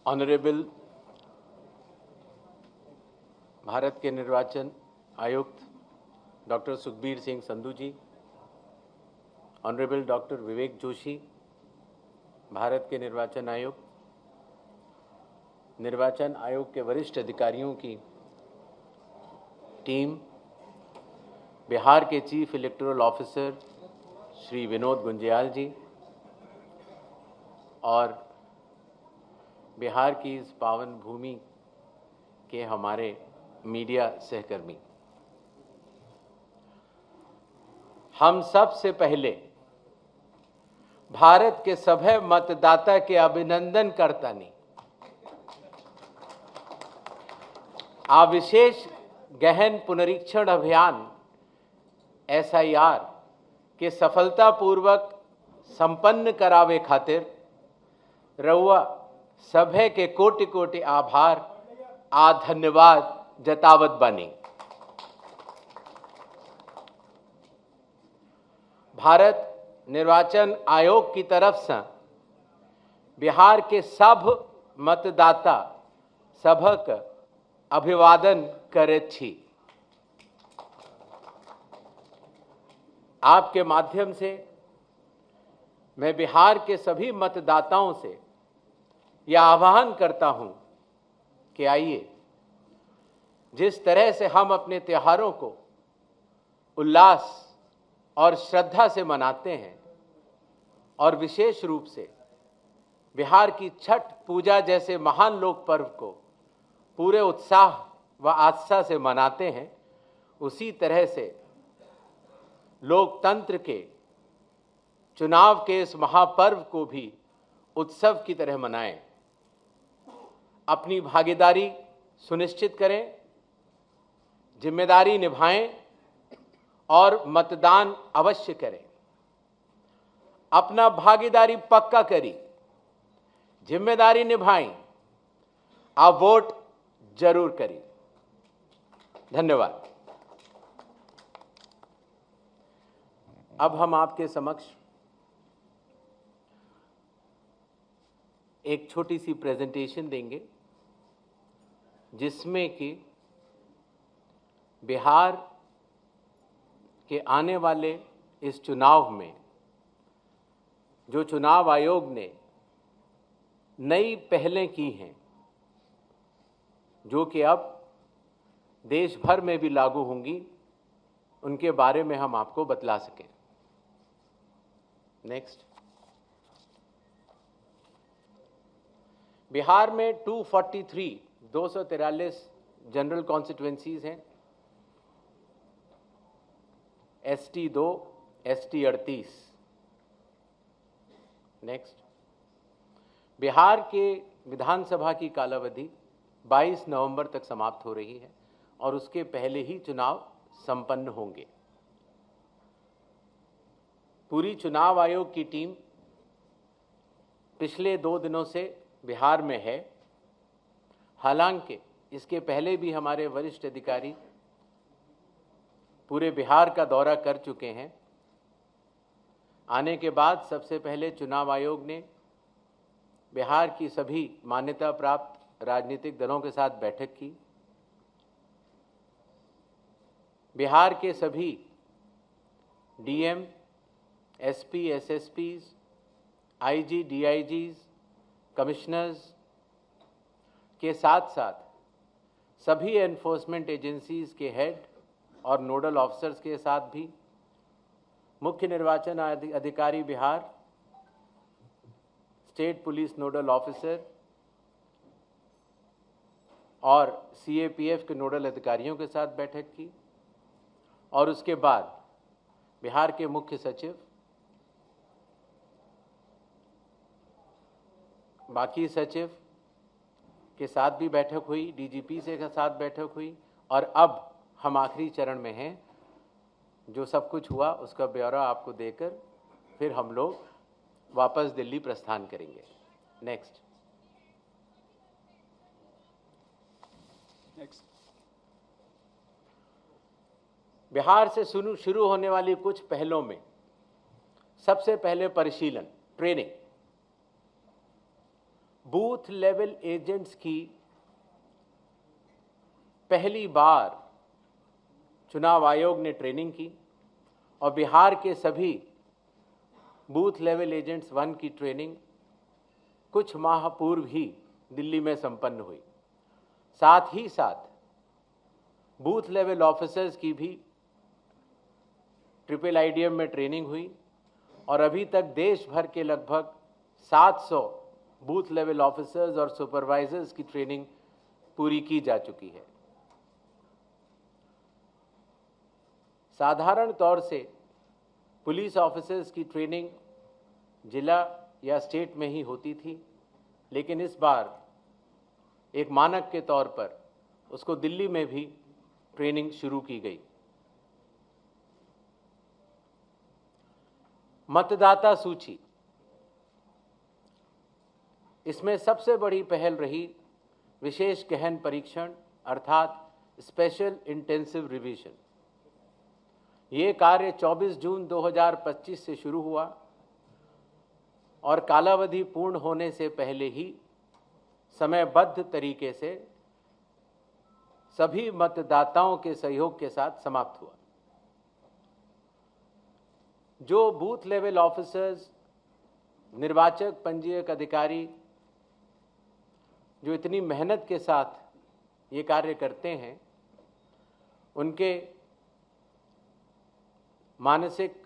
Honourable Bharat के निर्वाचन आयुक्त डॉक्टर सुखबीर सिंह संधू जी, ऑनरेबल डॉक्टर विवेक जोशी, भारत के निर्वाचन आयुक्त, निर्वाचन आयोग के वरिष्ठ अधिकारियों की टीम, बिहार के chief electoral officer Shri Vinod Gunjiyal ji और बिहार की इस पावन भूमि के हमारे मीडिया सहकर्मी, हम सबसे पहले भारत के सभे मतदाता के अभिनंदन करतानी आ विशेष गहन पुनरीक्षण अभियान SIR के सफलतापूर्वक संपन्न करावे खातिर रउआ सभे के कोटि कोटि आभार आ धन्यवाद जतावत बानी। भारत निर्वाचन आयोग की तरफ से बिहार के सब मतदाता सभक अभिवादन करैत छी। आपके माध्यम से मैं बिहार के सभी मतदाताओं से यह आह्वान करता हूं कि आइए, जिस तरह से हम अपने त्योहारों को उल्लास और श्रद्धा से मनाते हैं और विशेष रूप से बिहार की छठ पूजा जैसे महान लोक पर्व को पूरे उत्साह व आस्था से मनाते हैं, उसी तरह से लोकतंत्र के चुनाव के इस महापर्व को भी उत्सव की तरह मनाएं। अपनी भागीदारी सुनिश्चित करें, जिम्मेदारी निभाएं और मतदान अवश्य करें। अपना भागीदारी पक्का करी, जिम्मेदारी निभाएं, आप वोट जरूर करें। धन्यवाद। अब हम आपके समक्ष एक छोटी सी प्रेजेंटेशन देंगे जिसमें कि बिहार के आने वाले इस चुनाव में जो चुनाव आयोग ने नई पहलें की हैं, जो कि अब देश भर में भी लागू होंगी, उनके बारे में हम आपको बतला सकें। नेक्स्ट। बिहार में 243 जनरल कॉन्स्टिट्यूएंसीज हैं, ST 2, ST 38। नेक्स्ट। बिहार के विधानसभा की कालावधि 22 नवंबर तक समाप्त हो रही है और उसके पहले ही चुनाव संपन्न होंगे। पूरी चुनाव आयोग की टीम पिछले 2 दिनों से बिहार में है। हालांकि इसके पहले भी हमारे वरिष्ठ अधिकारी पूरे बिहार का दौरा कर चुके हैं। आने के बाद सबसे पहले चुनाव आयोग ने बिहार की सभी मान्यता प्राप्त राजनीतिक दलों के साथ बैठक की। बिहार के सभी DM, SP, SSPs, IG, DIGs, commissioners के साथ साथ सभी एनफोर्समेंट एजेंसीज के हेड और नोडल ऑफिसर्स के साथ भी मुख्य निर्वाचन अधिकारी Bihar, state police nodal officer और CAPF के नोडल अधिकारियों के साथ बैठक की और उसके बाद बिहार के मुख्य सचिव, बाकी सचिव के साथ भी बैठक हुई, DGP से के साथ बैठक हुई और अब हम आखिरी चरण में हैं। जो सब कुछ हुआ उसका ब्यौरा आपको देकर फिर हम लोग वापस दिल्ली प्रस्थान करेंगे। नेक्स्ट। बिहार से शुरू होने वाली कुछ पहलों में सबसे पहले परिशीलन, ट्रेनिंग। बूथ लेवल एजेंट्स की पहली बार चुनाव आयोग ने ट्रेनिंग की और बिहार के सभी बूथ लेवल एजेंट्स 1 की ट्रेनिंग कुछ माह पूर्व ही दिल्ली में संपन्न हुई। साथ ही साथ बूथ लेवल ऑफिसर्स की भी ट्रिपल आईडीएम में ट्रेनिंग हुई और अभी तक देश भर के लगभग 700 बूथ लेवल ऑफिसर्स और सुपरवाइजर्स की ट्रेनिंग पूरी की जा चुकी है। साधारण तौर से पुलिस ऑफिसर्स की ट्रेनिंग जिला या स्टेट में ही होती थी, लेकिन इस बार एक मानक के तौर पर उसको दिल्ली में भी ट्रेनिंग शुरू की गई। मतदाता सूची, इसमें सबसे बड़ी पहल रही विशेष गहन परीक्षण अर्थात स्पेशल इंटेंसिव रिवीजन। ये कार्य 24 जून 2025 से शुरू हुआ और कालावधि पूर्ण होने से पहले ही समयबद्ध तरीके से सभी मतदाताओं के सहयोग के साथ समाप्त हुआ। जो बूथ लेवल ऑफिसर्स, निर्वाचक पंजीयक अधिकारी जो इतनी मेहनत के साथ ये कार्य करते हैं, उनके मानसिक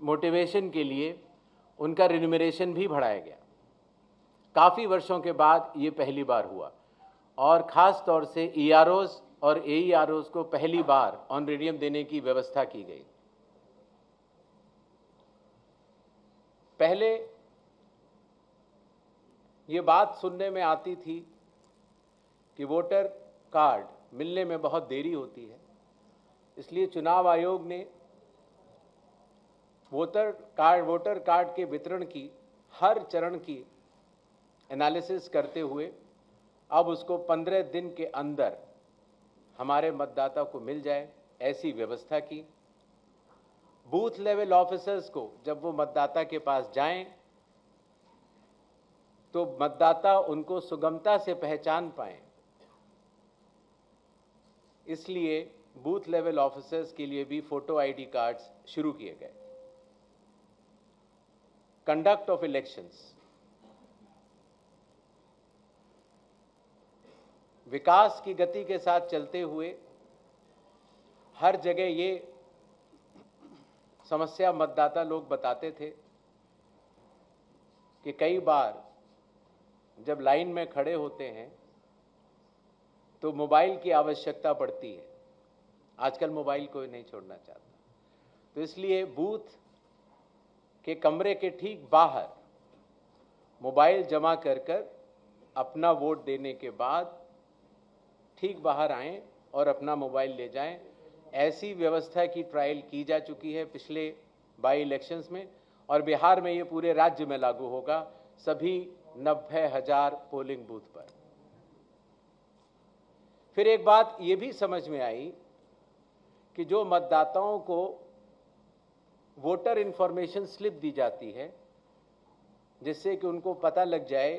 मोटिवेशन के लिए उनका रिन्यूमरेशन भी बढ़ाया गया। काफ़ी वर्षों के बाद ये पहली बार हुआ और ख़ास तौर से ईआरओज़ और एईआरओज़ को पहली बार ऑनरेडियम देने की व्यवस्था की गई। पहले ये बात सुनने में आती थी कि वोटर कार्ड मिलने में बहुत देरी होती है, इसलिए चुनाव आयोग ने वोटर कार्ड के वितरण की हर चरण की एनालिसिस करते हुए अब उसको 15 दिन के अंदर हमारे मतदाता को मिल जाए, ऐसी व्यवस्था की। बूथ लेवल ऑफिसर्स को जब वो मतदाता के पास जाएं तो मतदाता उनको सुगमता से पहचान पाएं, इसलिए बूथ लेवल ऑफिसर्स के लिए भी फोटो आईडी कार्ड्स शुरू किए गए। कंडक्ट ऑफ इलेक्शंस, विकास की गति के साथ चलते हुए हर जगह ये समस्या मतदाता लोग बताते थे कि कई बार जब लाइन में खड़े होते हैं तो मोबाइल की आवश्यकता पड़ती है। आजकल मोबाइल कोई नहीं छोड़ना चाहता, तो इसलिए बूथ के कमरे के ठीक बाहर मोबाइल जमा कर अपना वोट देने के बाद ठीक बाहर आएं और अपना मोबाइल ले जाएं। ऐसी व्यवस्था की ट्रायल की जा चुकी है पिछले बाई इलेक्शंस में और बिहार में ये पूरे राज्य में लागू होगा, सभी 90,000 पोलिंग बूथ पर। फिर एक बात ये भी समझ में आई कि जो मतदाताओं को वोटर इंफॉर्मेशन स्लिप दी जाती है, जिससे कि उनको पता लग जाए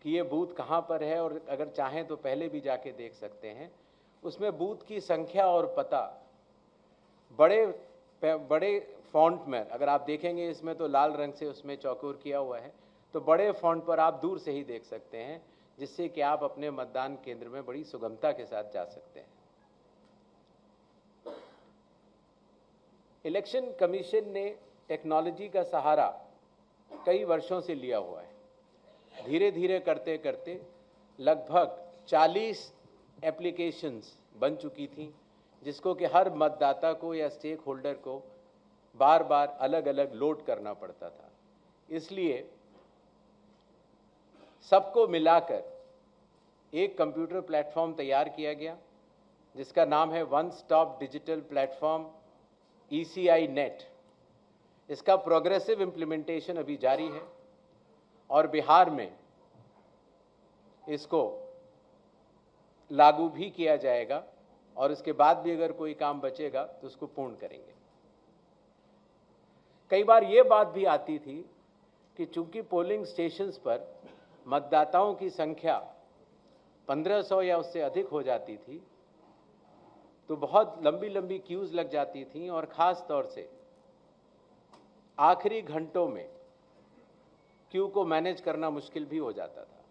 कि ये बूथ कहाँ पर है और अगर चाहें तो पहले भी जाके देख सकते हैं, उसमें बूथ की संख्या और पता बड़े फॉन्ट में, अगर आप देखेंगे इसमें तो लाल रंग से उसमें चौकोर किया हुआ है, तो बड़े फॉन्ट पर आप दूर से ही देख सकते हैं, जिससे कि आप अपने मतदान केंद्र में बड़ी सुगमता के साथ जा सकते हैं। इलेक्शन कमीशन ने टेक्नोलॉजी का सहारा कई वर्षों से लिया हुआ है। धीरे धीरे करते करते लगभग 40 एप्लीकेशंस बन चुकी थी, जिसको कि हर मतदाता को या स्टेक होल्डर को बार बार अलग अलग लोड करना पड़ता था। इसलिए सबको मिलाकर एक कंप्यूटर प्लेटफॉर्म तैयार किया गया, जिसका नाम है one stop digital platform ECI net. इसका प्रोग्रेसिव इम्प्लीमेंटेशन अभी जारी है और बिहार में इसको लागू भी किया जाएगा और इसके बाद भी अगर कोई काम बचेगा तो उसको पूर्ण करेंगे। कई बार ये बात भी आती थी कि चूंकि पोलिंग स्टेशंस पर मतदाताओं की संख्या 1500 या उससे अधिक हो जाती थी तो बहुत लंबी लंबी क्यूज लग जाती थी और ख़ास तौर से आखिरी घंटों में क्यू को मैनेज करना मुश्किल भी हो जाता था।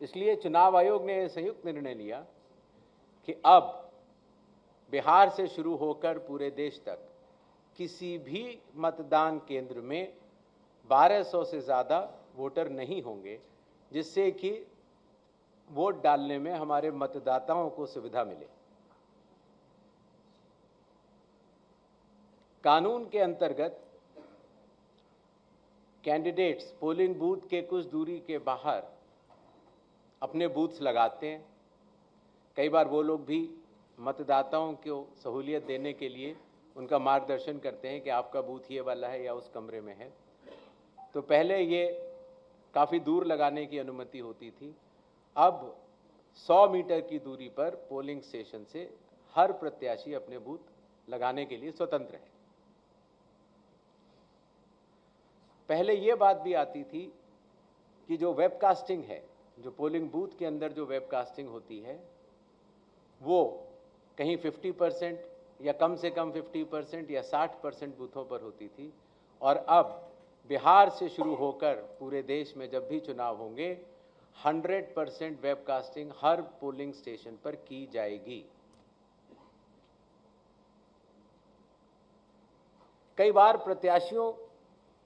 इसलिए चुनाव आयोग ने यह संयुक्त निर्णय लिया कि अब बिहार से शुरू होकर पूरे देश तक किसी भी मतदान केंद्र में 1200 से ज़्यादा वोटर नहीं होंगे, जिससे कि वोट डालने में हमारे मतदाताओं को सुविधा मिले। कानून के अंतर्गत कैंडिडेट्स पोलिंग बूथ के कुछ दूरी के बाहर अपने बूथ्स लगाते हैं। कई बार वो लोग भी मतदाताओं को सहूलियत देने के लिए उनका मार्गदर्शन करते हैं कि आपका बूथ ये वाला है या उस कमरे में है। तो पहले ये काफ़ी दूर लगाने की अनुमति होती थी, अब 100 मीटर की दूरी पर पोलिंग स्टेशन से हर प्रत्याशी अपने बूथ लगाने के लिए स्वतंत्र है। पहले ये बात भी आती थी कि जो वेबकास्टिंग है, जो पोलिंग बूथ के अंदर जो वेबकास्टिंग होती है, वो कहीं 50% या कम से कम 50% या 60% बूथों पर होती थी, और अब बिहार से शुरू होकर पूरे देश में जब भी चुनाव होंगे 100% वेबकास्टिंग हर पोलिंग स्टेशन पर की जाएगी। कई बार प्रत्याशियों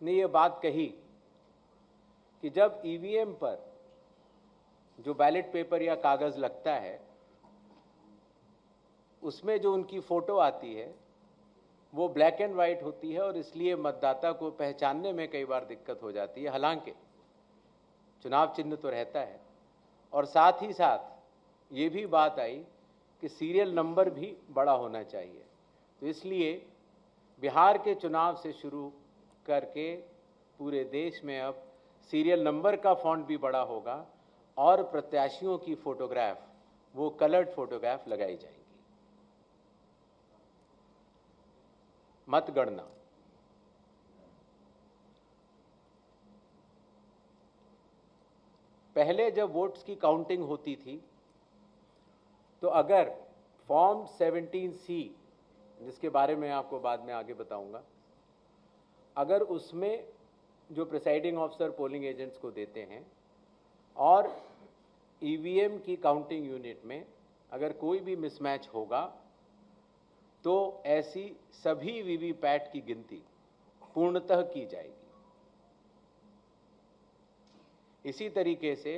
ने ये बात कही कि जब ईवीएम पर जो बैलेट पेपर या कागज लगता है उसमें जो उनकी फोटो आती है वो ब्लैक एंड वाइट होती है और इसलिए मतदाता को पहचानने में कई बार दिक्कत हो जाती है। हालांकि चुनाव चिन्ह तो रहता है, और साथ ही साथ ये भी बात आई कि सीरियल नंबर भी बड़ा होना चाहिए। तो इसलिए बिहार के चुनाव से शुरू करके पूरे देश में अब सीरियल नंबर का फॉन्ट भी बड़ा होगा और प्रत्याशियों की फोटोग्राफ वो कलर्ड फोटोग्राफ लगाई जाएंगी। मतगणना पहले जब वोट्स की काउंटिंग होती थी तो अगर फॉर्म 17C, जिसके बारे में आपको बाद में आगे बताऊंगा, अगर उसमें जो प्रिसाइडिंग ऑफिसर पोलिंग एजेंट्स को देते हैं और ईवीएम की काउंटिंग यूनिट में अगर कोई भी मिसमैच होगा तो ऐसी सभी वीवीपैट की गिनती पूर्णतः की जाएगी। इसी तरीके से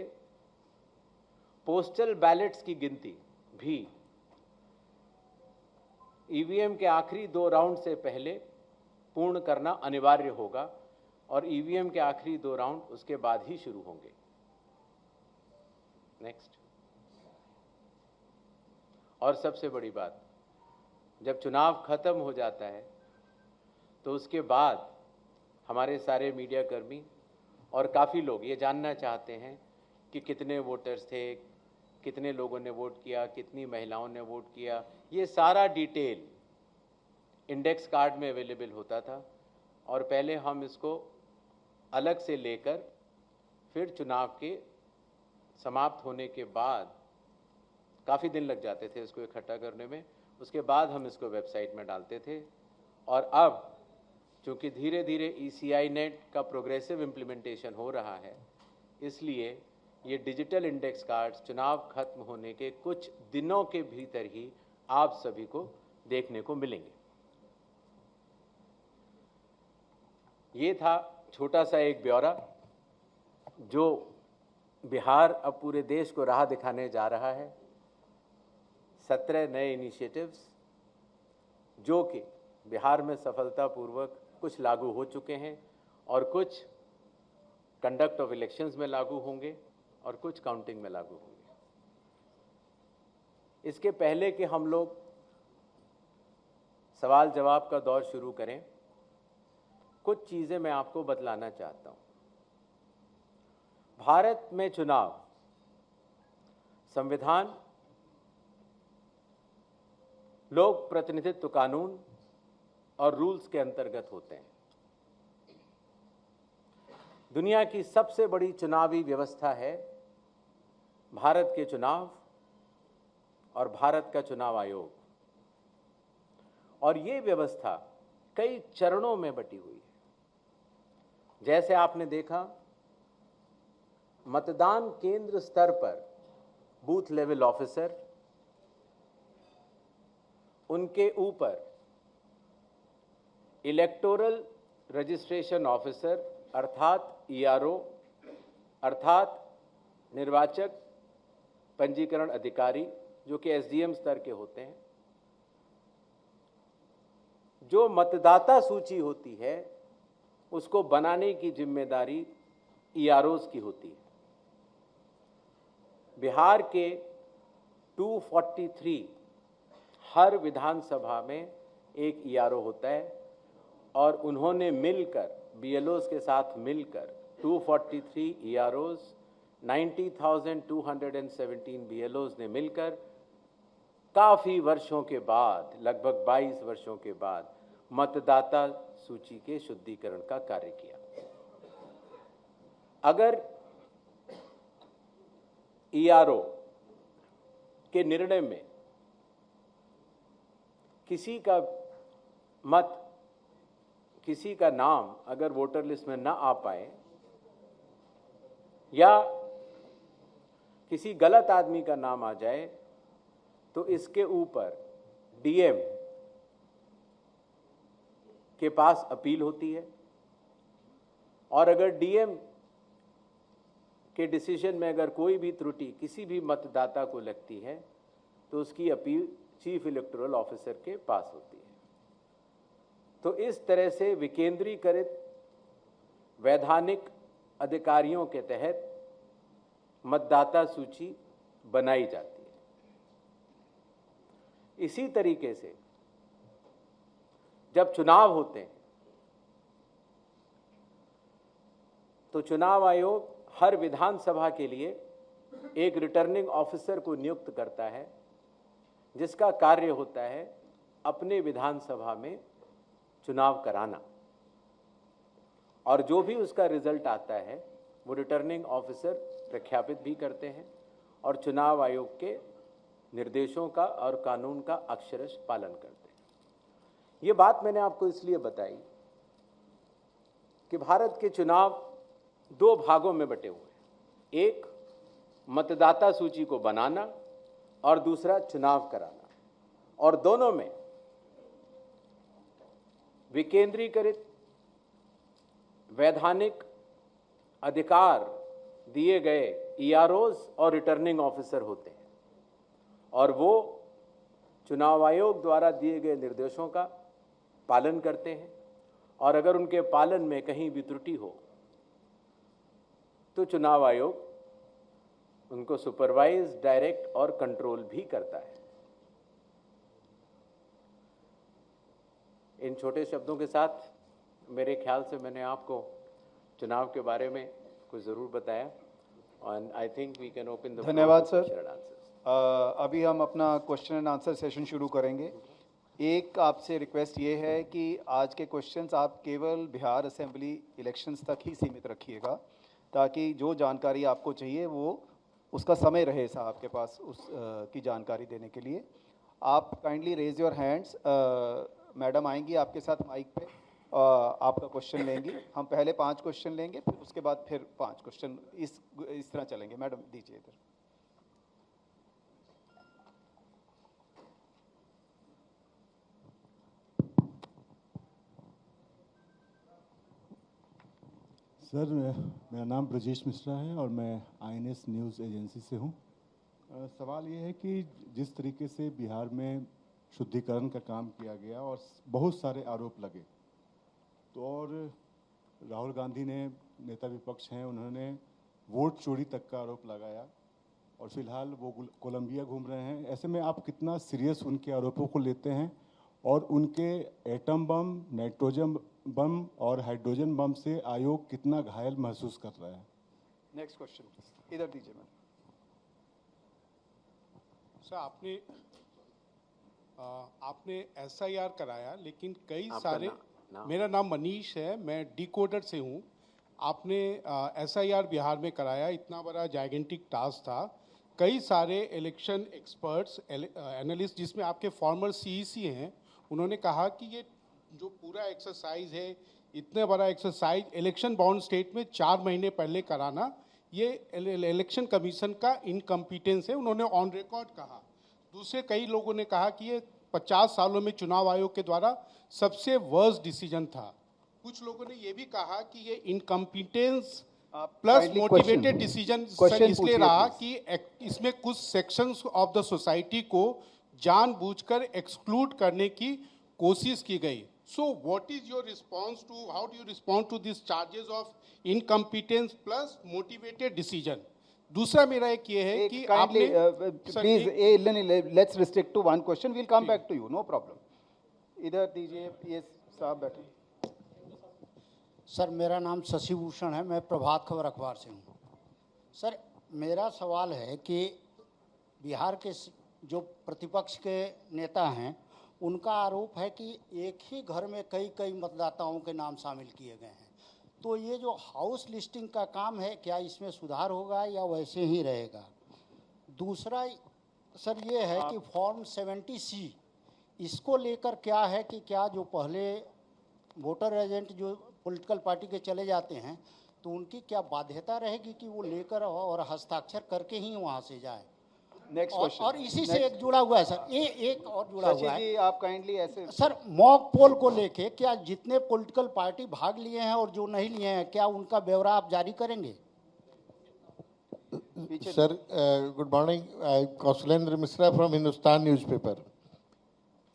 पोस्टल बैलेट्स की गिनती भी ईवीएम के आखिरी 2 राउंड से पहले पूर्ण करना अनिवार्य होगा और ईवीएम के आखिरी 2 राउंड उसके बाद ही शुरू होंगे। नेक्स्ट, और सबसे बड़ी बात, जब चुनाव खत्म हो जाता है तो उसके बाद हमारे सारे मीडिया कर्मी और काफ़ी लोग ये जानना चाहते हैं कि कितने वोटर्स थे, कितने लोगों ने वोट किया, कितनी महिलाओं ने वोट किया। ये सारा डिटेल इंडेक्स कार्ड में अवेलेबल होता था और पहले हम इसको अलग से लेकर फिर चुनाव के समाप्त होने के बाद काफ़ी दिन लग जाते थे इसको इकट्ठा करने में, उसके बाद हम इसको वेबसाइट में डालते थे। और अब चूँकि धीरे धीरे ECI नेट का प्रोग्रेसिव इम्प्लीमेंटेशन हो रहा है, इसलिए ये डिजिटल इंडेक्स कार्ड्स चुनाव खत्म होने के कुछ दिनों के भीतर ही आप सभी को देखने को मिलेंगे। ये था छोटा सा एक ब्यौरा जो बिहार अब पूरे देश को राह दिखाने जा रहा है। 17 नए इनिशिएटिव्स जो कि बिहार में सफलतापूर्वक कुछ लागू हो चुके हैं और कुछ कंडक्ट ऑफ इलेक्शंस में लागू होंगे और कुछ काउंटिंग में लागू होंगे। इसके पहले कि हम लोग सवाल जवाब का दौर शुरू करें, कुछ चीज़ें मैं आपको बतलाना चाहता हूं। भारत में चुनाव संविधान, लोक प्रतिनिधित्व कानून और रूल्स के अंतर्गत होते हैं। दुनिया की सबसे बड़ी चुनावी व्यवस्था है भारत के चुनाव और भारत का चुनाव आयोग। और ये व्यवस्था कई चरणों में बटी हुई है। जैसे आपने देखा, मतदान केंद्र स्तर पर बूथ लेवल ऑफिसर, उनके ऊपर इलेक्टोरल रजिस्ट्रेशन ऑफिसर अर्थात ईआरओ अर्थात निर्वाचक पंजीकरण अधिकारी, जो कि एसडीएम स्तर के होते हैं। जो मतदाता सूची होती है उसको बनाने की जिम्मेदारी ईआरओज की होती है। बिहार के 243 हर विधानसभा में एक ईआरओ होता है और उन्होंने मिलकर बीएलओज के साथ मिलकर 243 ईआरओज 90,217 बीएलओज ने मिलकर काफी वर्षों के बाद, लगभग 22 वर्षों के बाद, मतदाता सूची के शुद्धिकरण का कार्य किया। अगर ईआरओ के निर्णय में किसी का मत, किसी का नाम अगर वोटर लिस्ट में ना आ पाए या किसी गलत आदमी का नाम आ जाए, तो इसके ऊपर डीएम के पास अपील होती है। और अगर डीएम के डिसीजन में अगर कोई भी त्रुटि किसी भी मतदाता को लगती है तो उसकी अपील चीफ इलेक्टोरल ऑफिसर के पास होती है। तो इस तरह से विकेंद्रीकृत वैधानिक अधिकारियों के तहत मतदाता सूची बनाई जाती है। इसी तरीके से जब चुनाव होते हैं तो चुनाव आयोग हर विधानसभा के लिए एक रिटर्निंग ऑफिसर को नियुक्त करता है, जिसका कार्य होता है अपने विधानसभा में चुनाव कराना। और जो भी उसका रिजल्ट आता है वो रिटर्निंग ऑफिसर प्रख्यापित भी करते हैं और चुनाव आयोग के निर्देशों का और कानून का अक्षरशः पालन करते हैं। ये बात मैंने आपको इसलिए बताई कि भारत के चुनाव दो भागों में बटे हुए हैं। एक मतदाता सूची को बनाना और दूसरा चुनाव कराना। और दोनों में विकेंद्रीकृत वैधानिक अधिकार दिए गए ईआरओज और रिटर्निंग ऑफिसर होते हैं और वो चुनाव आयोग द्वारा दिए गए निर्देशों का पालन करते हैं। और अगर उनके पालन में कहीं भी त्रुटि हो तो चुनाव आयोग उनको सुपरवाइज, डायरेक्ट और कंट्रोल भी करता है। इन छोटे शब्दों के साथ मेरे ख्याल से मैंने आपको चुनाव के बारे में कुछ ज़रूर बताया और I think we can open the. धन्यवाद सर। अभी हम अपना क्वेश्चन एंड आंसर सेशन शुरू करेंगे। एक आपसे रिक्वेस्ट ये है कि आज के क्वेश्चंस आप केवल बिहार असेंबली इलेक्शंस तक ही सीमित रखिएगा, ताकि जो जानकारी आपको चाहिए वो उसका समय रहे साहब के पास उस की जानकारी देने के लिए। आप kindly raise your hands. Madam आएंगी आपके साथ माइक पे, आपका क्वेश्चन लेंगी। हम पहले 5 क्वेश्चन लेंगे, फिर उसके बाद फिर 5 क्वेश्चन, इस तरह चलेंगे। मैडम दीजिए इधर। सर, मेरा नाम ब्रजेश मिश्रा है और मैं आईएनएस न्यूज़ एजेंसी से हूँ। सवाल ये है कि जिस तरीके से बिहार में शुद्धिकरण का काम किया गया और बहुत सारे आरोप लगे, तो और राहुल गांधी ने, नेता विपक्ष हैं, उन्होंने वोट चोरी तक का आरोप लगाया और फिलहाल वो कोलंबिया घूम रहे हैं। ऐसे में आप कितना सीरियस उनके आरोपों को लेते हैं और उनके एटम बम, नाइट्रोजन बम और हाइड्रोजन बम से आयोग कितना घायल महसूस कर रहा है? नेक्स्ट क्वेश्चन इधर दीजिए मैम। सर, आपने एसआईआर कराया, लेकिन कई सारे। मेरा नाम मनीष है, मैं डिकोडर से हूँ। आपने SIR बिहार में कराया, इतना बड़ा जाइगेंटिक टास्क था। कई सारे इलेक्शन एक्सपर्ट्स, एनालिस्ट, जिसमें आपके फॉर्मर CEC हैं, उन्होंने कहा कि ये जो पूरा एक्सरसाइज है, इतने बड़ा एक्सरसाइज इलेक्शन बाउंड स्टेट में 4 महीने पहले कराना, ये इलेक्शन कमीशन का इनकम्पिटेंस है, उन्होंने ऑन रिकॉर्ड कहा। दूसरे कई लोगों ने कहा कि ये 50 सालों में चुनाव आयोग के द्वारा सबसे वर्स्ट डिसीजन था। कुछ लोगों ने ये भी कहा कि ये incompetence plus kindly motivated question. Decision Question इसलिए पूछिए, रहा please. कि इसमें कुछ सेक्शंस ऑफ द सोसाइटी को जानबूझकर एक्सक्लूड करने की कोशिश की गई। So what is your response to, how do you respond to this charges of incompetence plus motivated decision? दूसरा मेरा एक ये है कि Kindly, आपने please, let's restrict to one question. We'll come back to you. No problem. इधर दीजिए, ये साहब बैठे। सर, मेरा नाम शशि भूषण है, मैं प्रभात खबर अखबार से हूँ। सर, मेरा सवाल है कि बिहार के जो प्रतिपक्ष के नेता हैं, उनका आरोप है कि एक ही घर में कई कई मतदाताओं के नाम शामिल किए गए हैं। तो ये जो हाउस लिस्टिंग का काम है, क्या इसमें सुधार होगा या वैसे ही रहेगा? दूसरा सर ये है कि फॉर्म 70C, इसको लेकर क्या है कि क्या जो पहले वोटर एजेंट जो पॉलिटिकल पार्टी के चले जाते हैं, तो उनकी क्या बाध्यता रहेगी कि वो लेकर और हस्ताक्षर करके ही वहाँ से जाए? Next question. और इसी से एक जुड़ा हुआ है सर, एक और जुड़ा हुआ शशि है जी, आप काइंडली ऐसे। सर, मॉक पोल को लेके क्या जितने पॉलिटिकल पार्टी भाग लिए हैं और जो नहीं लिए हैं, क्या उनका ब्यौरा आप जारी करेंगे? Sir, good morning, Kaushalendra Mishra from Hindustan newspaper.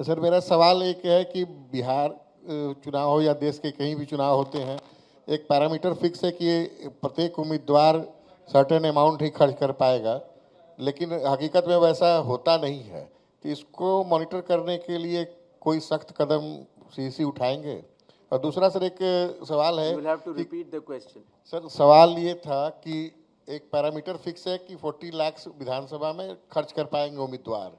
Sir, मेरा सवाल एक है कि बिहार चुनाव हो या देश के कहीं भी चुनाव होते हैं, एक पैरामीटर फिक्स है कि प्रत्येक उम्मीदवार सर्टेन अमाउंट ही खर्च कर पाएगा, लेकिन हकीकत में वैसा होता नहीं है। तो इसको मॉनिटर करने के लिए कोई सख्त कदम CEC उठाएंगे? और दूसरा सर, एक सवाल है। You will have to repeat the question. Sir, सवाल ये था कि एक पैरामीटर फिक्स है कि 40 लाख विधानसभा में खर्च कर पाएंगे उम्मीदवार,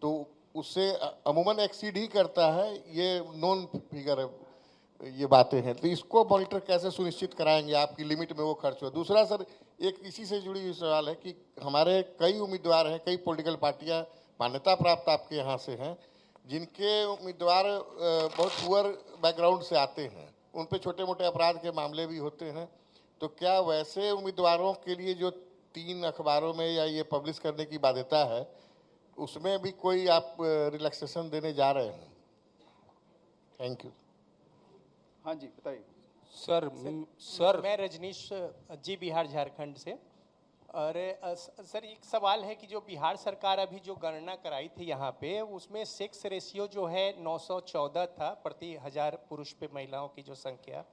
तो उससे अमूमन एक्सीड ही करता है, ये नॉन फिगर है, ये बातें हैं। तो इसको मॉनिटर कैसे सुनिश्चित कराएंगे आपकी लिमिट में वो खर्च हो? दूसरा सर, एक इसी से जुड़ी हुई सवाल है कि हमारे कई उम्मीदवार हैं, कई पॉलिटिकल पार्टियां मान्यता प्राप्त आपके यहाँ से हैं, जिनके उम्मीदवार बहुत पुअर बैकग्राउंड से आते हैं, उन पे छोटे मोटे अपराध के मामले भी होते हैं। तो क्या वैसे उम्मीदवारों के लिए जो 3 अखबारों में या ये पब्लिश करने की बाध्यता है, उसमें भी कोई आप रिलैक्सेशन देने जा रहे हैं? Thank you. हाँ जी, बताइए। सर मैं रजनीश जी, बिहार झारखंड से। और सर, एक सवाल है कि जो बिहार सरकार अभी जो गणना कराई थी यहाँ पे, उसमें सेक्स रेशियो जो है 914 था प्रति 1000 पुरुष पे महिलाओं की जो संख्या,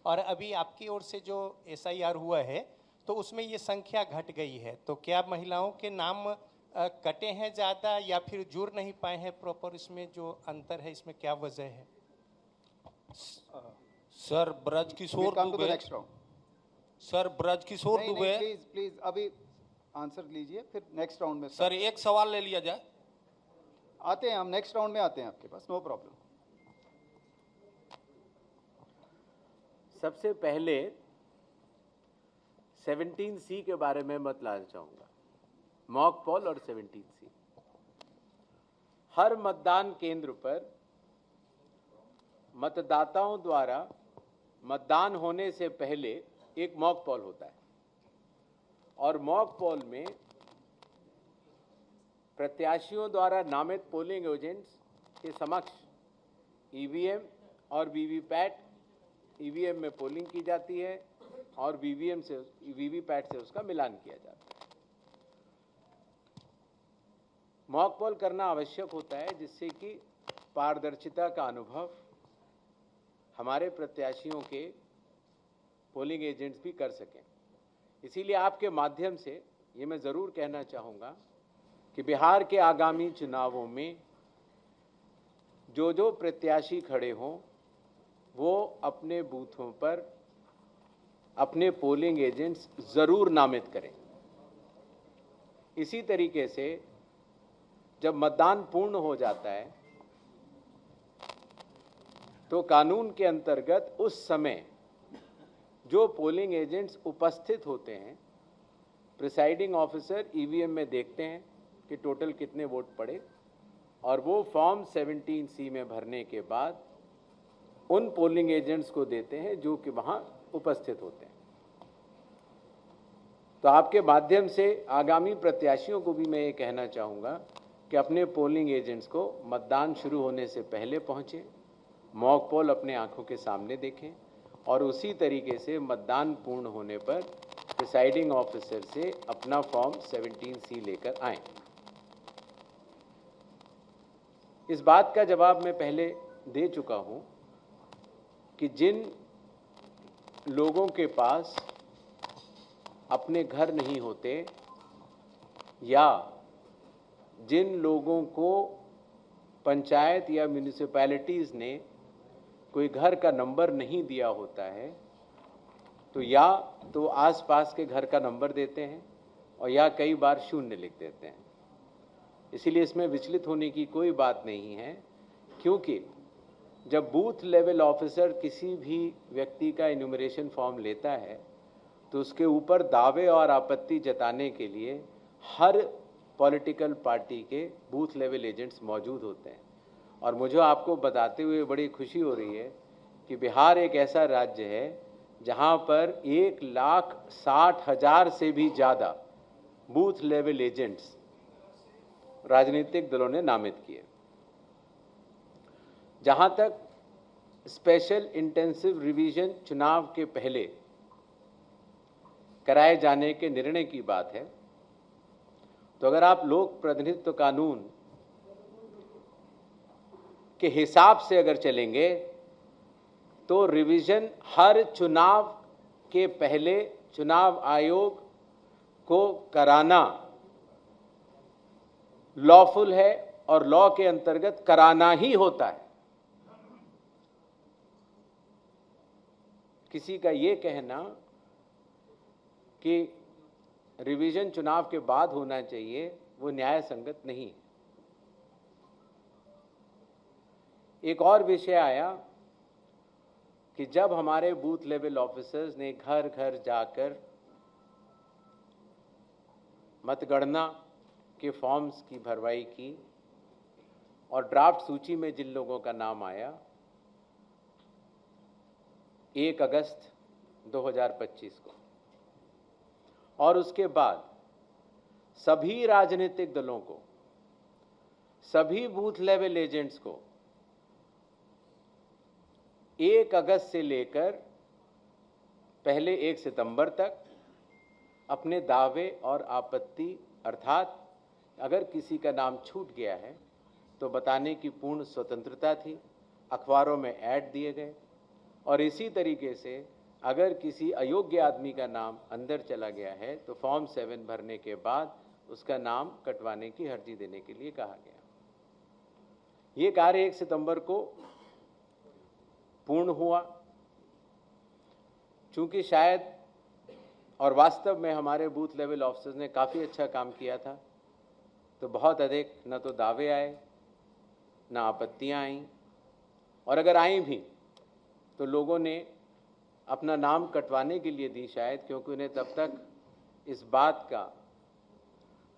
और अभी आपकी ओर से जो SIR हुआ है तो उसमें ये संख्या घट गई है। तो क्या महिलाओं के नाम कटे हैं ज़्यादा या फिर जुड़ नहीं पाए हैं प्रॉपर? इसमें जो अंतर है, इसमें क्या वजह है? Sir, Brajkishore Dubey. Sir, Brajkishore Dubey. Please अभी आंसर लीजिए, फिर नेक्स्ट राउंड में। सर, एक सवाल ले लिया जाए। आते हैं हम, नेक्स्ट राउंड में आते हैं आपके पास, नो प्रॉब्लम। सबसे पहले 17C के बारे में मैं बताना चाहूंगा। मॉक पोल और 17C, हर मतदान केंद्र पर मतदाताओं द्वारा मतदान होने से पहले एक मॉक पोल होता है, और मॉक पोल में प्रत्याशियों द्वारा नामित पोलिंग एजेंट्स के समक्ष EVM और VVPAT, EVM में पोलिंग की जाती है और VVPAT से उसका मिलान किया जाता है। मॉक पोल करना आवश्यक होता है जिससे कि पारदर्शिता का अनुभव हमारे प्रत्याशियों के पोलिंग एजेंट्स भी कर सकें। इसीलिए आपके माध्यम से ये मैं ज़रूर कहना चाहूँगा कि बिहार के आगामी चुनावों में जो प्रत्याशी खड़े हों, वो अपने बूथों पर अपने पोलिंग एजेंट्स ज़रूर नामित करें। इसी तरीके से जब मतदान पूर्ण हो जाता है तो कानून के अंतर्गत उस समय जो पोलिंग एजेंट्स उपस्थित होते हैं, प्रिसाइडिंग ऑफिसर ईवीएम में देखते हैं कि टोटल कितने वोट पड़े और वो फॉर्म 17C में भरने के बाद उन पोलिंग एजेंट्स को देते हैं जो कि वहाँ उपस्थित होते हैं। तो आपके माध्यम से आगामी प्रत्याशियों को भी मैं ये कहना चाहूँगा कि अपने पोलिंग एजेंट्स को मतदान शुरू होने से पहले पहुँचे, मॉक पोल अपने आंखों के सामने देखें और उसी तरीके से मतदान पूर्ण होने पर प्रिसाइडिंग ऑफिसर से अपना फॉर्म 17C लेकर आएं। इस बात का जवाब मैं पहले दे चुका हूं कि जिन लोगों के पास अपने घर नहीं होते या जिन लोगों को पंचायत या म्यूनिसिपैलिटीज़ ने कोई घर का नंबर नहीं दिया होता है, तो या तो आसपास के घर का नंबर देते हैं और या कई बार शून्य लिख देते हैं। इसीलिए इसमें विचलित होने की कोई बात नहीं है, क्योंकि जब बूथ लेवल ऑफिसर किसी भी व्यक्ति का इन्यूमरेशन फॉर्म लेता है तो उसके ऊपर दावे और आपत्ति जताने के लिए हर पॉलिटिकल पार्टी के बूथ लेवल एजेंट्स मौजूद होते हैं। और मुझे आपको बताते हुए बड़ी खुशी हो रही है कि बिहार एक ऐसा राज्य है जहां पर 1,60,000 से भी ज़्यादा बूथ लेवल एजेंट्स राजनीतिक दलों ने नामित किए। जहां तक स्पेशल इंटेंसिव रिवीजन चुनाव के पहले कराए जाने के निर्णय की बात है, तो अगर आप लोक प्रतिनिधित्व कानून के हिसाब से अगर चलेंगे तो रिवीजन हर चुनाव के पहले चुनाव आयोग को कराना लॉफुल है और लॉ के अंतर्गत कराना ही होता है। किसी का ये कहना कि रिवीजन चुनाव के बाद होना चाहिए वो न्याय संगत नहीं। एक और विषय आया कि जब हमारे बूथ लेवल ऑफिसर्स ने घर घर जाकर मतगणना के फॉर्म्स की भरवाई की और ड्राफ्ट सूची में जिन लोगों का नाम आया 1 अगस्त 2025 को, और उसके बाद सभी राजनीतिक दलों को, सभी बूथ लेवल एजेंट्स को 1 अगस्त से लेकर पहले 1 सितंबर तक अपने दावे और आपत्ति, अर्थात अगर किसी का नाम छूट गया है तो बताने की पूर्ण स्वतंत्रता थी। अखबारों में ऐड दिए गए और इसी तरीके से अगर किसी अयोग्य आदमी का नाम अंदर चला गया है तो फॉर्म 7 भरने के बाद उसका नाम कटवाने की अर्जी देने के लिए कहा गया। ये कार्य 1 सितंबर को पूर्ण हुआ। चूंकि शायद और वास्तव में हमारे बूथ लेवल ऑफिसर्स ने काफ़ी अच्छा काम किया था, तो बहुत अधिक न तो दावे आए न आपत्तियां आईं, और अगर आईं भी तो लोगों ने अपना नाम कटवाने के लिए दी, शायद क्योंकि उन्हें तब तक इस बात का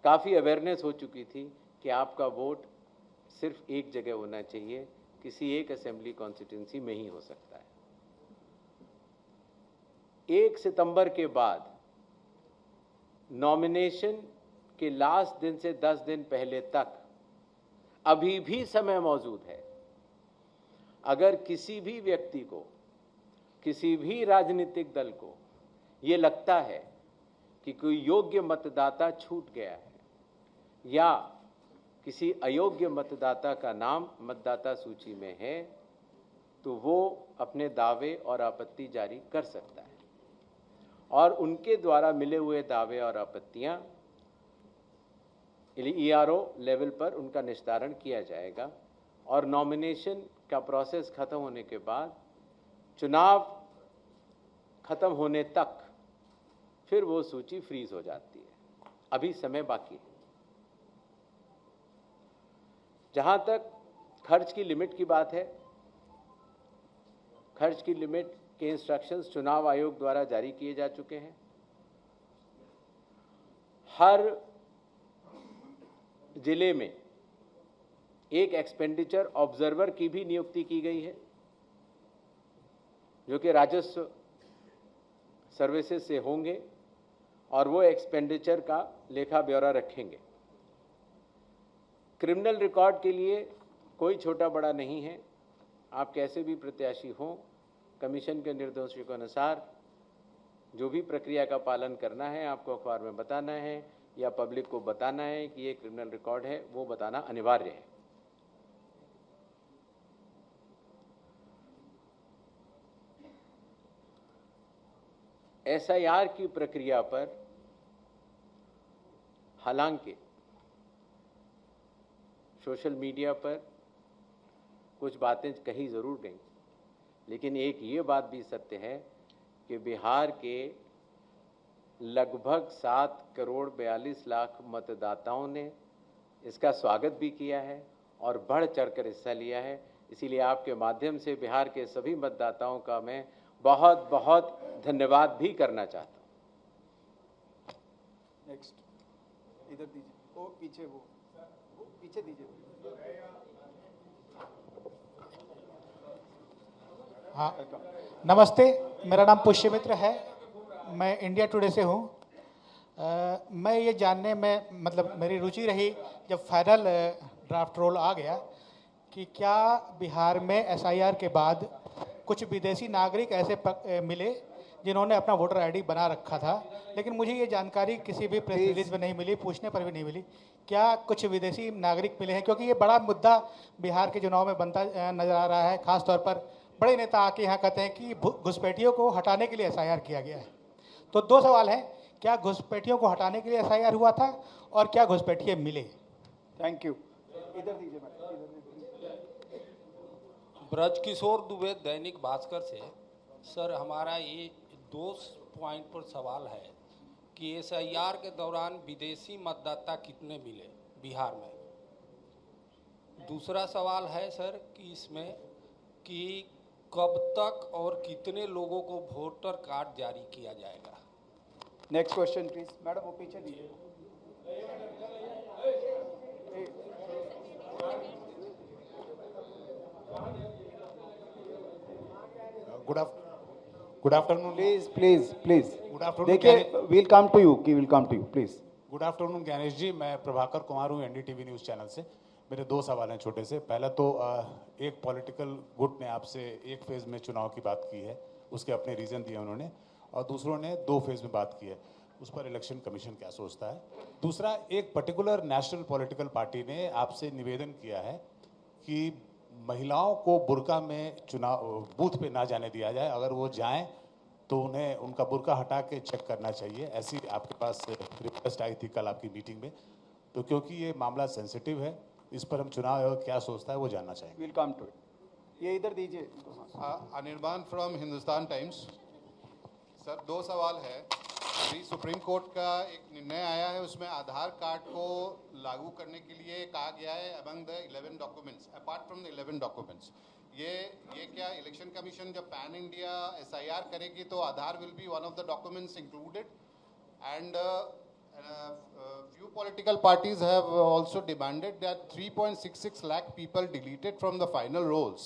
काफ़ी अवेयरनेस हो चुकी थी कि आपका वोट सिर्फ एक जगह होना चाहिए, किसी एक असेंबली कॉन्स्टिट्यूंसी में ही हो सकता है। 1 सितंबर के बाद नॉमिनेशन के लास्ट दिन से 10 दिन पहले तक अभी भी समय मौजूद है। अगर किसी भी व्यक्ति को, किसी भी राजनीतिक दल को ये लगता है कि कोई योग्य मतदाता छूट गया है या किसी अयोग्य मतदाता का नाम मतदाता सूची में है, तो वो अपने दावे और आपत्ति जारी कर सकता है और उनके द्वारा मिले हुए दावे और आपत्तियां ERO लेवल पर उनका निस्तारण किया जाएगा और नॉमिनेशन का प्रोसेस खत्म होने के बाद चुनाव खत्म होने तक फिर वो सूची फ्रीज हो जाती है। अभी समय बाकी है। जहां तक खर्च की लिमिट की बात है, खर्च की लिमिट के इंस्ट्रक्शंस चुनाव आयोग द्वारा जारी किए जा चुके हैं। हर जिले में एक एक्सपेंडिचर ऑब्जर्वर की भी नियुक्ति की गई है, जो कि राजस्व सर्विसेज से होंगे और वो एक्सपेंडिचर का लेखा ब्यौरा रखेंगे। क्रिमिनल रिकॉर्ड के लिए कोई छोटा बड़ा नहीं है। आप कैसे भी प्रत्याशी हों, कमीशन के निर्देशों के अनुसार जो भी प्रक्रिया का पालन करना है आपको अखबार में बताना है या पब्लिक को बताना है कि ये क्रिमिनल रिकॉर्ड है, वो बताना अनिवार्य है। एसआईआर की प्रक्रिया पर हालांकि सोशल मीडिया पर कुछ बातें कही जरूर गई, लेकिन एक ये बात भी सत्य है कि बिहार के लगभग 7 करोड़ 42 लाख मतदाताओं ने इसका स्वागत भी किया है और बढ़ चढ़कर हिस्सा लिया है। इसीलिए आपके माध्यम से बिहार के सभी मतदाताओं का मैं बहुत बहुत धन्यवाद भी करना चाहता हूं। नेक्स्ट इधर दीजिए, वो पीछे दीजिए। हाँ, नमस्ते, मेरा नाम पुष्यमित्र है, मैं इंडिया टुडे से हूँ। मैं ये जानने में मतलब मेरी रुचि रही जब फाइनल ड्राफ्ट रोल आ गया कि क्या बिहार में एसआईआर के बाद कुछ विदेशी नागरिक ऐसे मिले जिन्होंने अपना वोटर आईडी बना रखा था, लेकिन मुझे ये जानकारी किसी भी प्रेस रिलीज में नहीं मिली, पूछने पर भी नहीं मिली। क्या कुछ विदेशी नागरिक मिले हैं? क्योंकि ये बड़ा मुद्दा बिहार के चुनाव में बनता नजर आ रहा है। खास तौर पर बड़े नेता आके यहाँ कहते हैं कि घुसपैठियों को हटाने के लिए एसआईआर किया गया है। तो 2 सवाल हैं, क्या घुसपैठियों को हटाने के लिए एसआईआर हुआ था और क्या घुसपैठिए मिले? Thank you. इधर दीजिए। ब्रजकिशोर दुबे, दैनिक भास्कर से। सर, हमारा ये 2 पॉइंट पर सवाल है कि एसआईआर के दौरान विदेशी मतदाता कितने मिले बिहार में। दूसरा सवाल है सर कि इसमें कि कब तक और कितने लोगों को वोटर कार्ड जारी किया जाएगा। Next question please. मैडम वो पीछे दीजिए। Good afternoon please. Good afternoon. देखिए, will come to you please. Good afternoon Gyanesh ji, मैं प्रभाकर कुमार हूँ, एनडीटीवी न्यूज़ चैनल से। मेरे 2 सवाल हैं छोटे से। पहला तो एक पॉलिटिकल गुट ने आपसे एक फेज़ में चुनाव की बात की है, उसके अपने रीज़न दिए उन्होंने, और दूसरों ने 2 फेज़ में बात की है। उस पर इलेक्शन कमीशन क्या सोचता है? दूसरा, एक पर्टिकुलर नेशनल पॉलिटिकल पार्टी ने आपसे निवेदन किया है कि महिलाओं को बुर्का में चुनाव बूथ पे ना जाने दिया जाए, अगर वो जाएं तो उन्हें उनका बुर्का हटा के चेक करना चाहिए। ऐसी आपके पास रिक्वेस्ट आई थी कल आपकी मीटिंग में। तो क्योंकि ये मामला सेंसिटिव है, इस पर हम चुनाव आयोग क्या सोचता है वो जानना चाहेंगे। Will come to it. ये इधर दीजिए। Anirban from Hindustan Times. Sir, 2 सवाल है। अभी सुप्रीम कोर्ट का एक निर्णय आया है, उसमें आधार कार्ड को लागू करने के लिए कहा गया है among the 11 documents, apart from the 11 documents. ये क्या इलेक्शन कमीशन जब पैन इंडिया एसआईआर करेगी तो Aadhaar will be one of the documents included? And few political parties have also demanded that 3.66 lakh people deleted from the final rolls,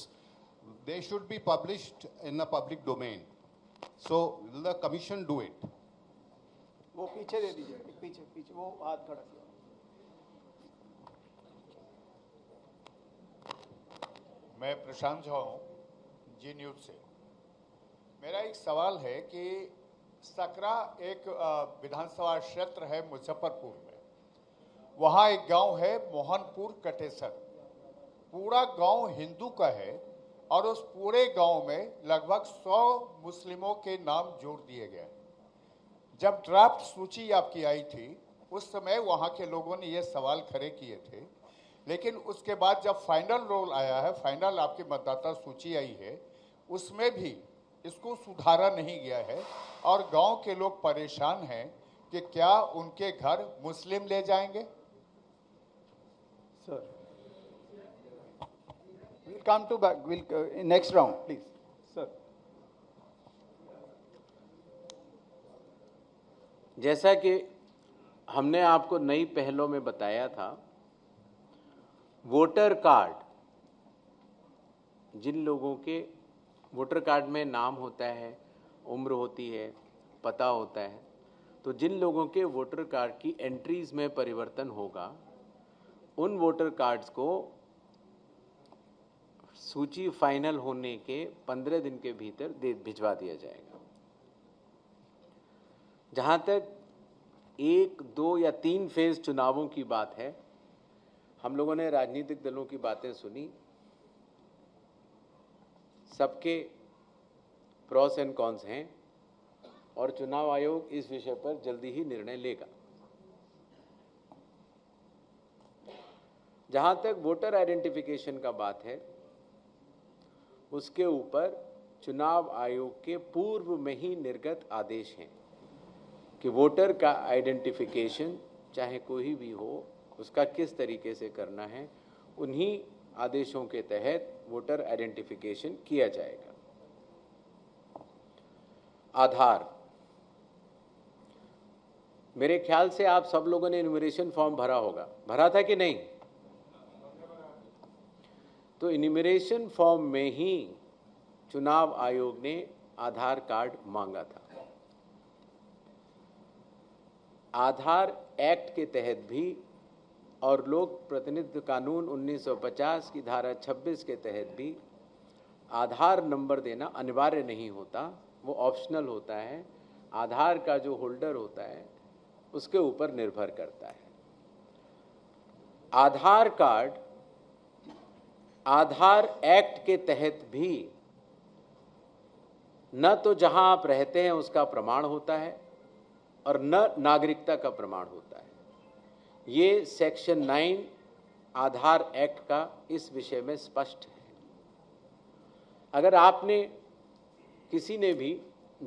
they should be published in the public domain. So will the commission do it? वो पीछे दे दीजिए, पीछे वो हाथ खड़ा किया। मैं प्रशांत झा हूँ, जी न्यूज़ से। मेरा एक सवाल है कि सकरा एक विधानसभा क्षेत्र है मुजफ्फरपुर में, वहाँ एक गांव है मोहनपुर कटेसर। पूरा गांव हिंदू का है और उस पूरे गांव में लगभग 100 मुस्लिमों के नाम जोड़ दिए गए। जब ड्राफ्ट सूची आपकी आई थी उस समय वहाँ के लोगों ने ये सवाल खड़े किए थे, लेकिन उसके बाद जब फाइनल रोल आया है, फाइनल आपकी मतदाता सूची आई है, उसमें भी इसको सुधारा नहीं गया है और गांव के लोग परेशान हैं कि क्या उनके घर मुस्लिम ले जाएंगे। Sir, we'll come to back. We'll next round, please, sir. जैसा कि हमने आपको नई पहलों में बताया था, वोटर कार्ड, जिन लोगों के वोटर कार्ड में नाम होता है, उम्र होती है, पता होता है, तो जिन लोगों के वोटर कार्ड की एंट्रीज में परिवर्तन होगा, उन वोटर कार्ड्स को सूची फाइनल होने के 15 दिन के भीतर भिजवा दिया जाएगा। जहां तक 1, 2 या 3 फेज चुनावों की बात है, हम लोगों ने राजनीतिक दलों की बातें सुनी, सबके प्रॉस एंड कॉन्स हैं और चुनाव आयोग इस विषय पर जल्दी ही निर्णय लेगा। जहां तक वोटर आइडेंटिफिकेशन का बात है, उसके ऊपर चुनाव आयोग के पूर्व में ही निर्गत आदेश हैं कि वोटर का आइडेंटिफिकेशन चाहे कोई भी हो, उसका किस तरीके से करना है, उन्हीं आदेशों के तहत वोटर आइडेंटिफिकेशन किया जाएगा। आधार, मेरे ख्याल से आप सब लोगों ने इन्यूमरेशन फॉर्म भरा होगा, भरा था कि नहीं? तो इन्यूमरेशन फॉर्म में ही चुनाव आयोग ने आधार कार्ड मांगा था। आधार एक्ट के तहत भी और लोक प्रतिनिधित्व कानून 1950 की धारा 26 के तहत भी आधार नंबर देना अनिवार्य नहीं होता, वो ऑप्शनल होता है। आधार का जो होल्डर होता है उसके ऊपर निर्भर करता है। आधार कार्ड आधार एक्ट के तहत भी न तो जहां आप रहते हैं उसका प्रमाण होता है और न नागरिकता का प्रमाण होता है। ये सेक्शन 9 आधार एक्ट का इस विषय में स्पष्ट है। अगर आपने किसी ने भी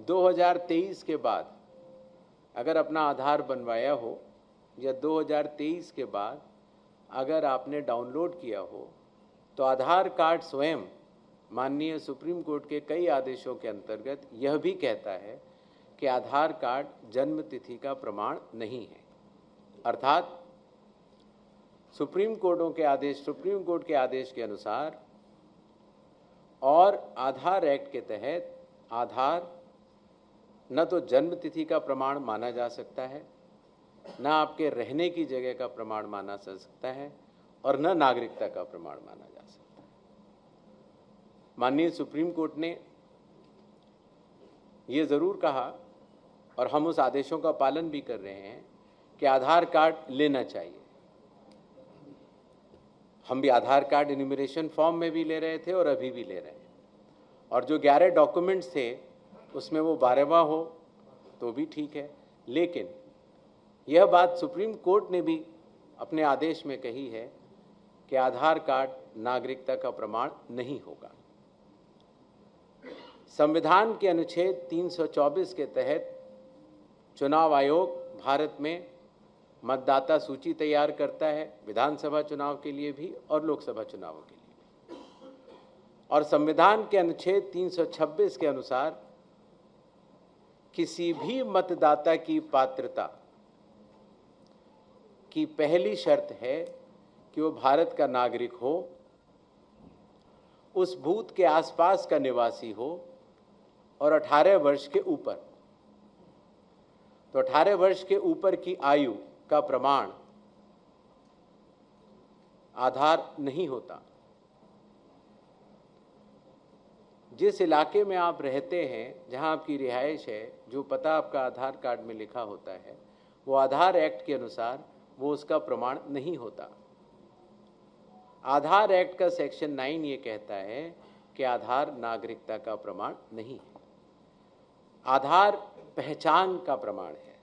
2023 के बाद अगर अपना आधार बनवाया हो या 2023 के बाद अगर आपने डाउनलोड किया हो, तो आधार कार्ड स्वयं माननीय सुप्रीम कोर्ट के कई आदेशों के अंतर्गत यह भी कहता है कि आधार कार्ड जन्म तिथि का प्रमाण नहीं है। अर्थात सुप्रीम कोर्ट के आदेश के अनुसार और आधार एक्ट के तहत आधार न तो जन्म तिथि का प्रमाण माना जा सकता है, न आपके रहने की जगह का प्रमाण माना जा सकता है और न नागरिकता का प्रमाण माना जा सकता है। माननीय सुप्रीम कोर्ट ने ये ज़रूर कहा और हम उस आदेशों का पालन भी कर रहे हैं कि आधार कार्ड लेना चाहिए। हम भी आधार कार्ड इन्यूमरेशन फॉर्म में भी ले रहे थे और अभी भी ले रहे हैं, और जो 11 डॉक्यूमेंट्स थे उसमें वो 12वां हो तो भी ठीक है, लेकिन यह बात सुप्रीम कोर्ट ने भी अपने आदेश में कही है कि आधार कार्ड नागरिकता का प्रमाण नहीं होगा। संविधान के अनुच्छेद 324 के तहत चुनाव आयोग भारत में मतदाता सूची तैयार करता है, विधानसभा चुनाव के लिए भी और लोकसभा चुनावों के लिए। और संविधान के अनुच्छेद 326 के अनुसार किसी भी मतदाता की पात्रता की पहली शर्त है कि वो भारत का नागरिक हो, उस बूथ के आसपास का निवासी हो और 18 वर्ष के ऊपर। तो 18 वर्ष के ऊपर की आयु का प्रमाण आधार नहीं होता। जिस इलाके में आप रहते हैं, जहां आपकी रिहाइश है, जो पता आपका आधार कार्ड में लिखा होता है, वो आधार एक्ट के अनुसार वो उसका प्रमाण नहीं होता। आधार एक्ट का सेक्शन 9 ये कहता है कि आधार नागरिकता का प्रमाण नहीं है। आधार पहचान का प्रमाण है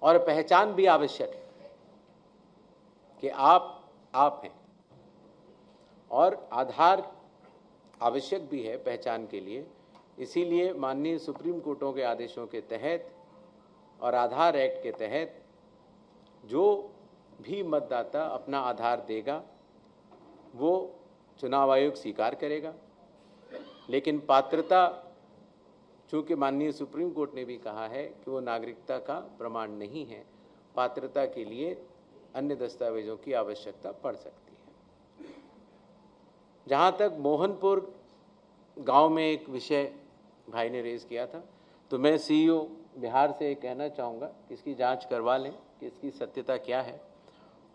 और पहचान भी आवश्यक है कि आप हैं, और आधार आवश्यक भी है पहचान के लिए। इसीलिए माननीय सुप्रीम कोर्टों के आदेशों के तहत और आधार एक्ट के तहत जो भी मतदाता अपना आधार देगा वो चुनाव आयोग स्वीकार करेगा, लेकिन पात्रता चूँकि माननीय सुप्रीम कोर्ट ने भी कहा है कि वो नागरिकता का प्रमाण नहीं है, पात्रता के लिए अन्य दस्तावेजों की आवश्यकता पड़ सकती है। जहाँ तक मोहनपुर गांव में एक विषय भाई ने रेज़ किया था, तो मैं सीईओ बिहार से कहना चाहूँगा कि इसकी जांच करवा लें कि इसकी सत्यता क्या है,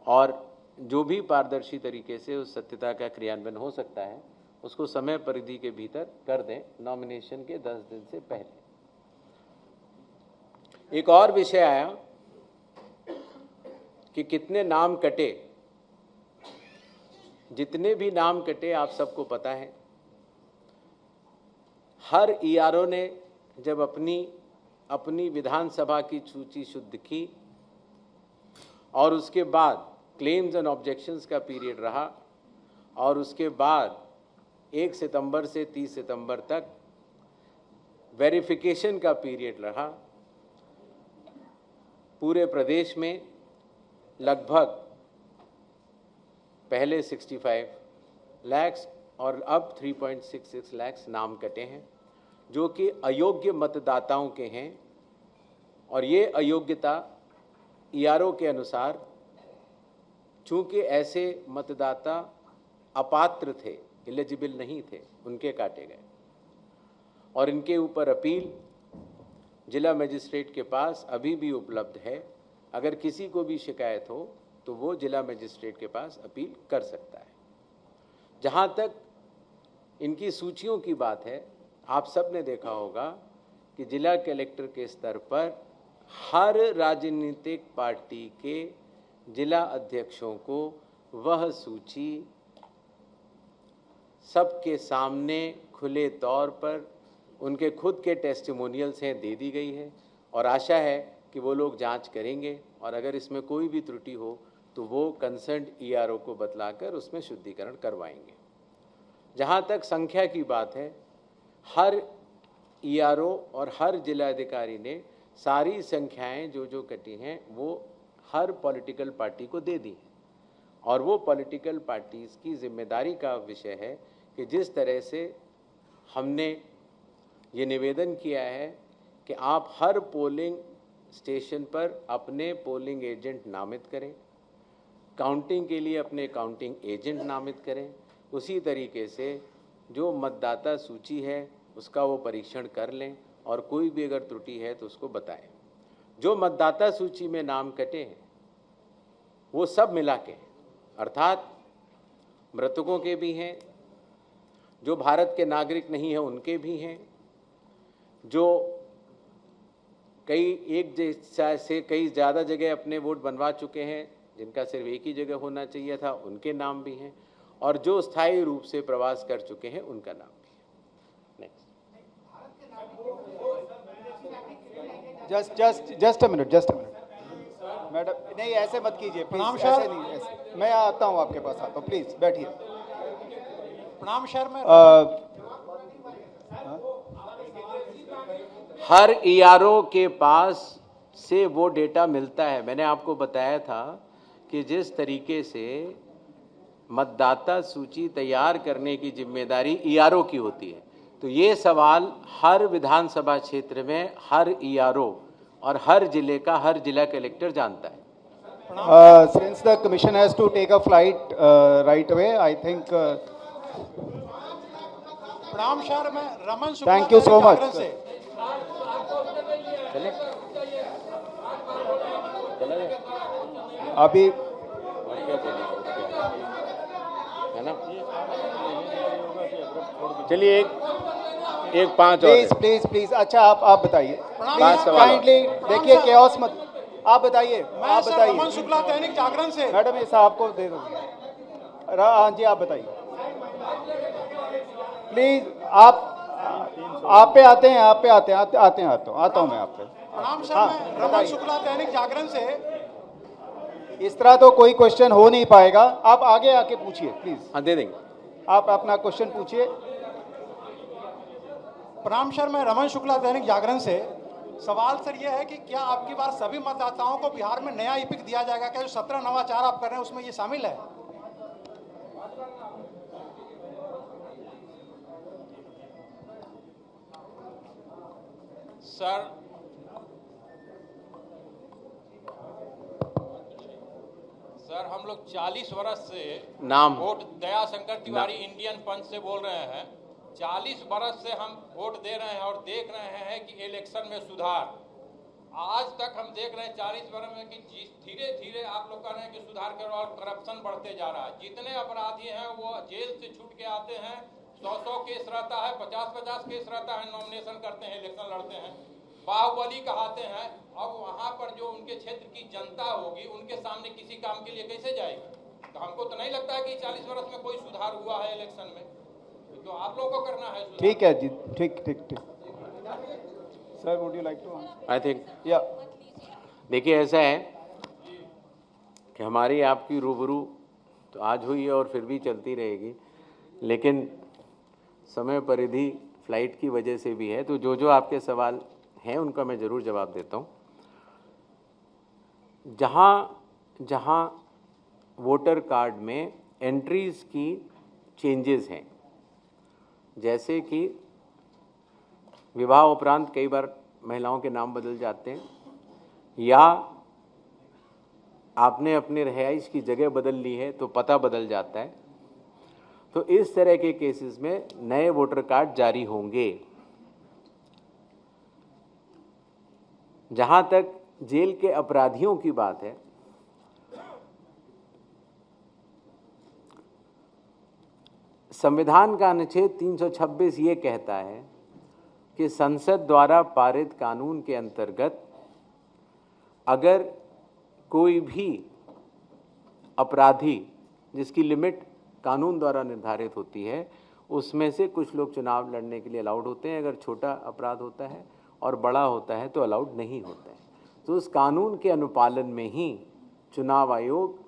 और जो भी पारदर्शी तरीके से उस सत्यता का क्रियान्वयन हो सकता है उसको समय परिधि के भीतर कर दें, नॉमिनेशन के 10 दिन से पहले। एक और विषय आया कि कितने नाम कटे। जितने भी नाम कटे आप सबको पता है। हर ईआरओ ने जब अपनी विधानसभा की सूची शुद्ध की और उसके बाद क्लेम्स एंड ऑब्जेक्शंस का पीरियड रहा, और उसके बाद 1 सितंबर से 30 सितंबर तक वेरिफिकेशन का पीरियड रहा, पूरे प्रदेश में लगभग पहले 65 लाख और अब 3.66 लाख नाम कटे हैं, जो कि अयोग्य मतदाताओं के हैं। और ये अयोग्यता ईआरओ के अनुसार, चूँकि ऐसे मतदाता अपात्र थे, एलिजिबल नहीं थे, उनके काटे गए। और इनके ऊपर अपील जिला मजिस्ट्रेट के पास अभी भी उपलब्ध है। अगर किसी को भी शिकायत हो तो वो जिला मजिस्ट्रेट के पास अपील कर सकता है। जहाँ तक इनकी सूचियों की बात है, आप सब ने देखा होगा कि जिला कलेक्टर के स्तर पर हर राजनीतिक पार्टी के जिला अध्यक्षों को वह सूची सबके सामने खुले तौर पर उनके खुद के टेस्टिमोनियल्स हैं दे दी गई है, और आशा है कि वो लोग जांच करेंगे और अगर इसमें कोई भी त्रुटि हो तो वो कंसर्न्ड ईआरओ को बतलाकर उसमें शुद्धिकरण करवाएंगे। जहाँ तक संख्या की बात है, हर ईआरओ और हर जिलाधिकारी ने सारी संख्याएं जो कटी हैं वो हर पॉलिटिकल पार्टी को दे दी हैं, और वो पॉलिटिकल पार्टीज़ की जिम्मेदारी का विषय है कि जिस तरह से हमने ये निवेदन किया है कि आप हर पोलिंग स्टेशन पर अपने पोलिंग एजेंट नामित करें, काउंटिंग के लिए अपने काउंटिंग एजेंट नामित करें, उसी तरीके से जो मतदाता सूची है उसका वो परीक्षण कर लें और कोई भी अगर त्रुटि है तो उसको बताएं। जो मतदाता सूची में नाम कटे हैं वो सब मिला के, अर्थात मृतकों के भी हैं, जो भारत के नागरिक नहीं हैं उनके भी हैं, जो एक से कई ज़्यादा जगह अपने वोट बनवा चुके हैं जिनका सिर्फ एक ही जगह होना चाहिए था उनके नाम भी हैं, और जो स्थायी रूप से प्रवास कर चुके हैं उनका नाम भी है। जस्ट अ मिनट मैडम, नहीं ऐसे मत कीजिए प्लीज, ऐसे नहीं, ऐसे मैं आता हूँ आपके पास आता हूँ, प्लीज बैठिए। प्रणाम सर। मैं हर ईआरओ के पास से वो डेटा मिलता है। मैंने आपको बताया था कि जिस तरीके से मतदाता सूची तैयार करने की जिम्मेदारी ईआरओ की होती है, तो ये सवाल हर विधानसभा क्षेत्र में हर ईआरओ और हर जिले का हर जिला कलेक्टर जानता है। Since the commission has to take a flight right away, I think. प्रणाम सर, मैं Raman Shukla Thank you so much. से। अभी है ना, चलिए एक 5 और प्लीज अच्छा आप बताइए काइंडली, देखिए केओस मत, आप बताइए। रमन शुक्ला दैनिक जागरण से। मैडम ये साहब को दे दो। हाँ जी आप बताइए प्लीज। आप पे आते हैं, आता हूँ मैं आप पे। प्रणाम सर, मैं रमन शुक्ला दैनिक जागरण से। इस तरह तो कोई क्वेश्चन हो नहीं पाएगा, आप आगे आके पूछिए प्लीज। हाँ दे देंगे, आप अपना क्वेश्चन पूछिए। प्रणाम सर, मैं रमन शुक्ला दैनिक जागरण से। सवाल सर ये है कि क्या आपकी बार सभी मतदाताओं को बिहार में नया ईपिक दिया जाएगा? क्या जो 17 नवाचार आप कर रहे हैं उसमें ये शामिल है? सर हम लोग 40 वर्ष से नाम वोट दया शंकर तिवारी इंडियन पंच से बोल रहे हैं। 40 वर्ष से हम वोट दे रहे हैं और देख रहे हैं कि इलेक्शन में सुधार। आज तक हम देख रहे हैं 40 वर्ष में कि धीरे धीरे आप लोग कह रहे हैं कि सुधार करो और करप्शन बढ़ते जा रहा है। जितने अपराधी हैं वो जेल से छूट के आते हैं, 100 केस रहता है, 50 केस रहता है, नॉमिनेशन करते हैं, इलेक्शन लड़ते हैं, बाहुबली कहते हैं। अब वहां पर जो उनके क्षेत्र की जनता होगी उनके सामने किसी काम के लिए कैसे जाएगी? तो हमको तो नहीं लगता है कि 40 वर्ष में कोई सुधार हुआ है इलेक्शन में। तो आप लोगों को करना है सुधार। ठीक है जी, ठीक ठीक ठीक। Sir would you like to answer? I think या देखिए ऐसा है कि हमारी आपकी रूबरू तो आज हुई है और फिर भी चलती रहेगी, लेकिन समय परिधि फ्लाइट की वजह से भी है। तो जो जो आपके सवाल हैं उनका मैं ज़रूर जवाब देता हूँ। जहाँ जहाँ वोटर कार्ड में एंट्रीज़ की चेंजेस हैं, जैसे कि विवाह उपरांत कई बार महिलाओं के नाम बदल जाते हैं, या आपने अपने रिहाइश की जगह बदल ली है तो पता बदल जाता है, तो इस तरह के केसेस में नए वोटर कार्ड जारी होंगे। जहां तक जेल के अपराधियों की बात है, संविधान का अनुच्छेद 326 ये कहता है कि संसद द्वारा पारित कानून के अंतर्गत अगर कोई भी अपराधी जिसकी लिमिट कानून द्वारा निर्धारित होती है, उसमें से कुछ लोग चुनाव लड़ने के लिए अलाउड होते हैं। अगर छोटा अपराध होता है और बड़ा होता है तो अलाउड नहीं होता है। तो उस कानून के अनुपालन में ही चुनाव आयोग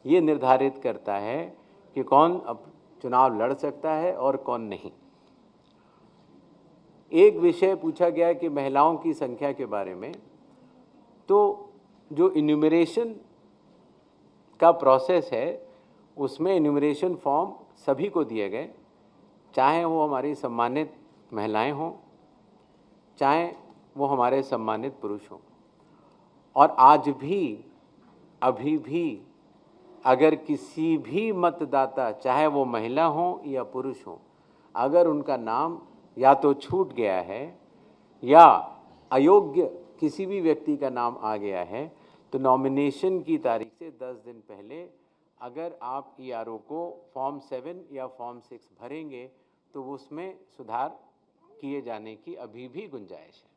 ये निर्धारित करता है कि कौन अब चुनाव लड़ सकता है और कौन नहीं। एक विषय पूछा गया कि महिलाओं की संख्या के बारे में, तो जो इन्यूमरेशन का प्रोसेस है उसमें इन्यूमरेशन फॉर्म सभी को दिए गए, चाहे वो हमारी सम्मानित महिलाएं हों, चाहे वो हमारे सम्मानित पुरुष हों। और आज भी अभी भी अगर किसी भी मतदाता, चाहे वो महिला हो या पुरुष हो, अगर उनका नाम या तो छूट गया है या अयोग्य किसी भी व्यक्ति का नाम आ गया है, तो नॉमिनेशन की तारीख से 10 दिन पहले अगर आप ERO को फॉर्म 7 या फॉर्म 6 भरेंगे तो उसमें सुधार किए जाने की अभी भी गुंजाइश है।